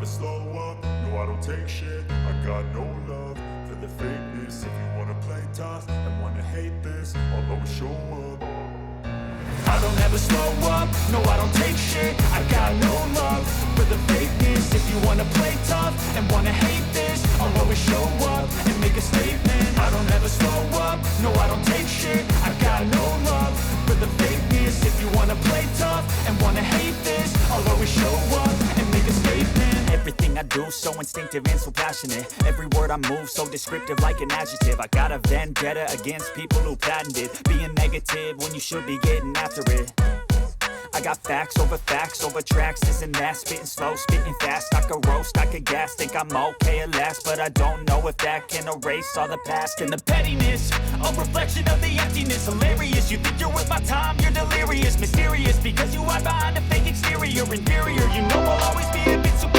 slow up, no I don't take shit. I got no love for the fakeness. If you wanna play tough and wanna hate this, I'll always show up. I don't ever slow up, no I don't take shit. I got no love for the fakeness. If you wanna play tough and wanna hate this, I'll always show up and make a statement. I don't ever slow up, no I don't take shit. I got no love for the fakeness. If you wanna play tough and wanna hate this, I'll always show up and make a statement. Everything I do so instinctive and so passionate. Every word I move so descriptive like an adjective. I got a vendetta against people who patented being negative when you should be getting after it. I got facts over tracks, this and that. Spitting slow, spitting fast. I could roast, I could gas. Think I'm okay at last, but I don't know if that can erase all the past. And the pettiness, a reflection of the emptiness. Hilarious, you think you're worth my time, you're delirious. Mysterious, because you hide behind a fake exterior. Inferior, you know I'll always be a bit superior.